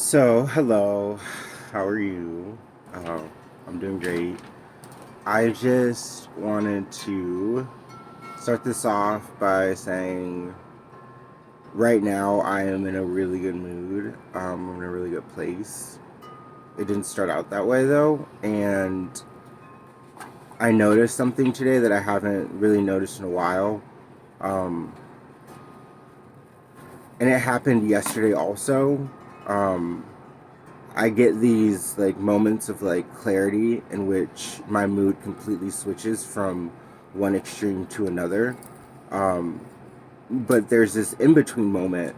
So, hello, how are you? Uh, I'm doing great. I just wanted to start this off by saying right now I am in a really good mood. I'm in a really good place. It didn't start out that way though, and I noticed something today that I haven't really noticed in a while. Um, and it happened yesterday also. Um, I get these like moments of like clarity in which my mood completely switches from one extreme to another. Um, but there's this in between moment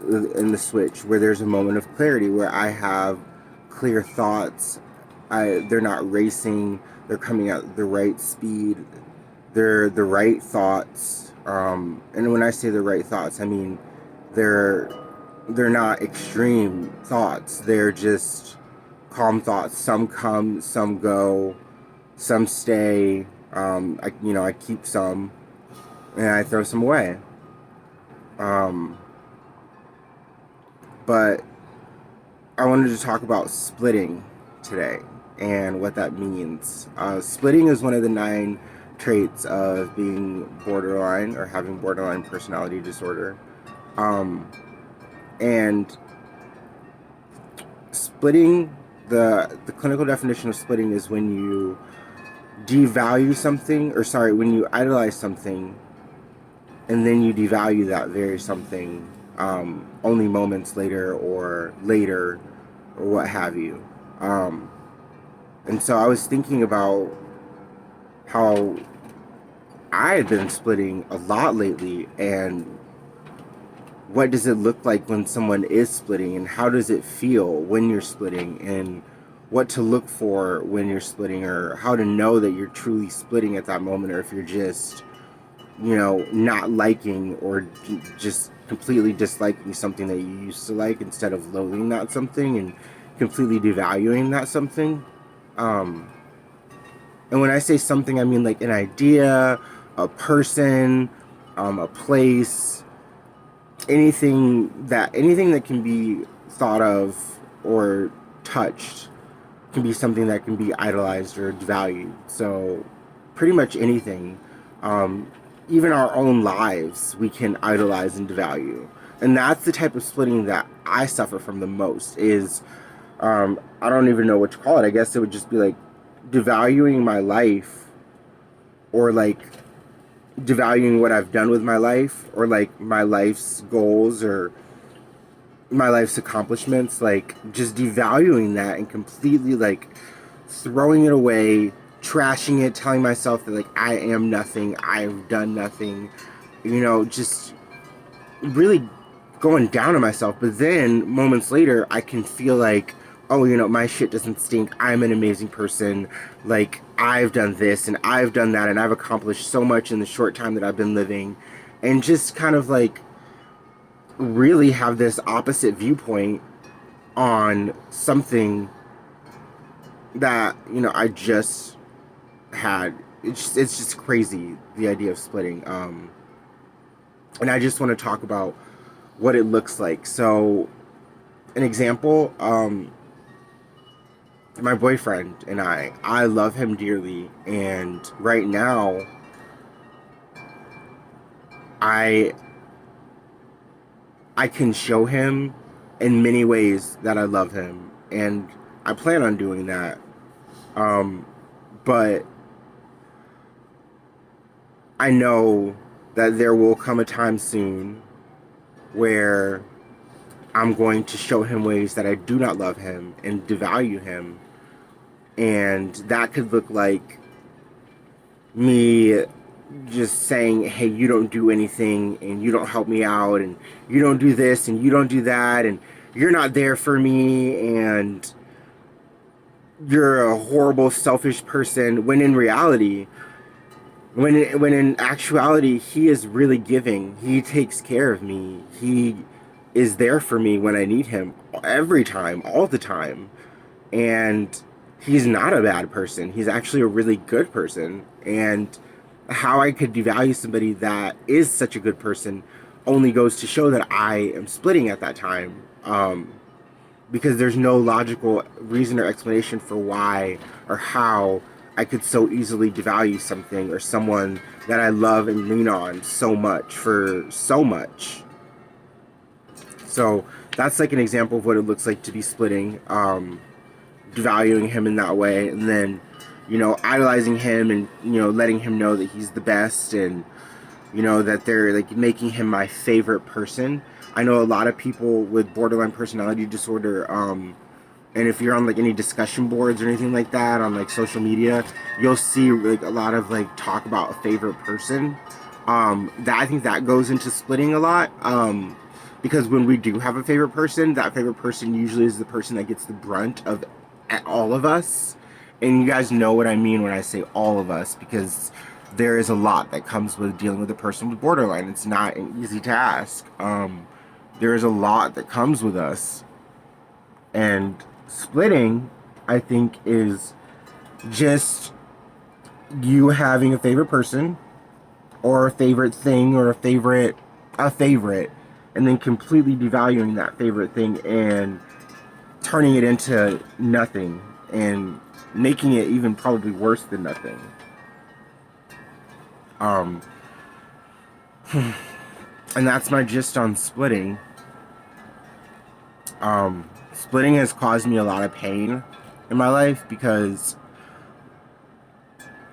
in the switch where there's a moment of clarity where I have clear thoughts. They're not racing. They're coming at the right speed. They're the right thoughts. And when I say the right thoughts, I mean they're they're not extreme thoughts. They're just calm thoughts. Some come, some go, some stay. I keep some and I throw some away. Um, but I wanted to talk about splitting today and what that means. Splitting is one of the nine traits of being borderline or having borderline personality disorder. Um, and splitting, the clinical definition of splitting is when you devalue something, or sorry, when you idolize something and then you devalue that very something only moments later or what have you. Um, and so I was thinking about how I had been splitting a lot lately, and what does it look like when someone is splitting, and how does it feel when you're splitting, and what to look for when you're splitting, or how to know that you're truly splitting at that moment, or if you're just not liking or just completely disliking something that you used to like instead of loathing that something and completely devaluing that something. Um, and when I say something, I mean like an idea, a person, a place, anything that can be thought of or touched can be something that can be idolized or devalued. So pretty much anything, um, even our own lives, we can idolize and devalue. And that's the type of splitting that I suffer from the most. Is I don't even know what to call it. I guess it would just be like devaluing my life, or like devaluing what I've done with my life, or like my life's goals, or my life's accomplishments, like just devaluing that and completely like throwing it away, trashing it, telling myself that like I am nothing, I've done nothing, just really going down on myself. But then moments later, I can feel like, oh, my shit doesn't stink. I'm an amazing person. Like I've done this and I've done that and I've accomplished so much in the short time that I've been living, and just kind of like really have this opposite viewpoint on something that I just had. It's just crazy, the idea of splitting. And I just want to talk about what it looks like. So an example, my boyfriend and I love him dearly, and right now I I can show him in many ways that I love him, and I plan on doing that. Um, but I know that there will come a time soon where I'm going to show him ways that I do not love him and devalue him. And that could look like me just saying, hey, you don't do anything and you don't help me out and you don't do this and you don't do that and you're not there for me and you're a horrible, selfish person. When in reality, when in actuality, he is really giving. He takes care of me. He is there for me when I need him every time, all the time. And he's not a bad person. He's actually a really good person. And how I could devalue somebody that is such a good person only goes to show that I am splitting at that time. because there's no logical reason or explanation for why or how I could so easily devalue something or someone that I love and lean on so much for so much. So that's like an example of what it looks like to be splitting, devaluing him in that way, and then, idolizing him and, letting him know that he's the best, and, that they're like making him my favorite person. I know a lot of people with borderline personality disorder, and if you're on like any discussion boards or anything like that on like social media, you'll see like a lot of like talk about a favorite person. That I think that goes into splitting a lot. Because when we do have a favorite person, that favorite person usually is the person that gets the brunt of all of us. And you guys know what I mean when I say all of us, because there is a lot that comes with dealing with a person with borderline. It's not an easy task. There is a lot that comes with us. And splitting, I think, is just you having a favorite person or a favorite thing or a favorite, and then completely devaluing that favorite thing and turning it into nothing and making it even probably worse than nothing. Um, and that's my gist on splitting. Splitting has caused me a lot of pain in my life because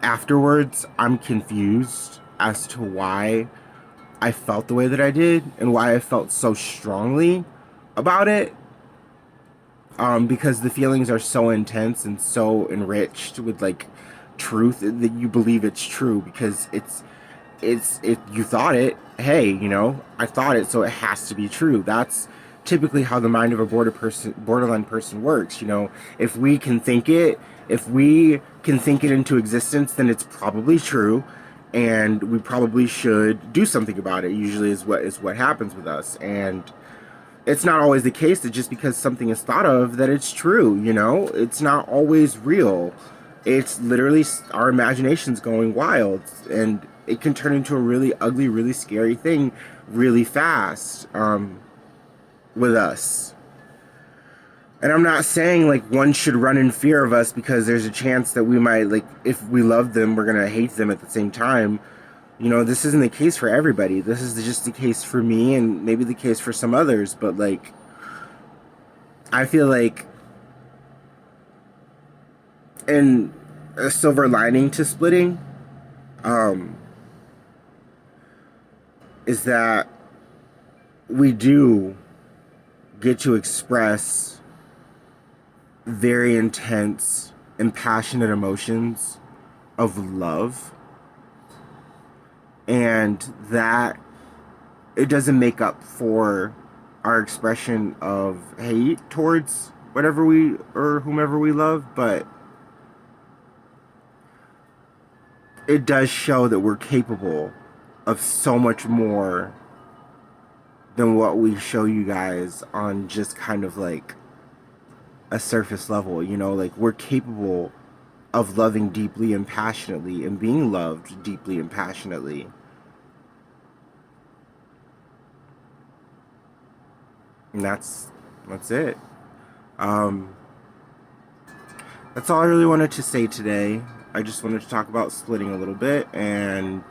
afterwards I'm confused as to why I felt the way that I did and why I felt so strongly about it. Because the feelings are so intense and so enriched with like truth that you believe it's true because you thought it. Hey, I thought it, so it has to be true. That's typically how the mind of a borderline person works. If we can think it, into existence, then it's probably true, and we probably should do something about it. Usually, is what happens with us, and it's not always the case that just because something is thought of that it's true. It's not always real. It's literally our imaginations going wild, and it can turn into a really ugly, really scary thing really fast, with us. And I'm not saying like one should run in fear of us because there's a chance that we might, like, if we love them, we're gonna hate them at the same time. This isn't the case for everybody. This is just the case for me and maybe the case for some others. But like, I feel like, and a silver lining to splitting, is that we do get to express very intense and passionate emotions of love, and that it doesn't make up for our expression of hate towards whatever we or whomever we love, but it does show that we're capable of so much more than what we show you guys on just kind of like a surface level. Like, we're capable of loving deeply and passionately and being loved deeply and passionately. And that's it. That's all I really wanted to say today. I just wanted to talk about splitting a little bit, and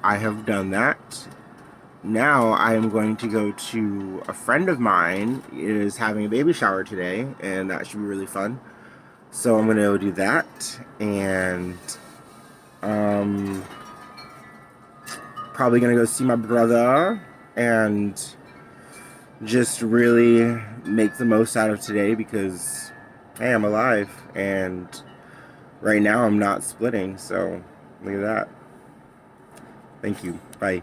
I have done that. Now I am going to go to a friend of mine is having a baby shower today, and that should be really fun. So I'm gonna go do that, and probably gonna go see my brother and just really make the most out of today because, hey, I'm alive, and right now I'm not splitting. So look at that. Thank you. Bye.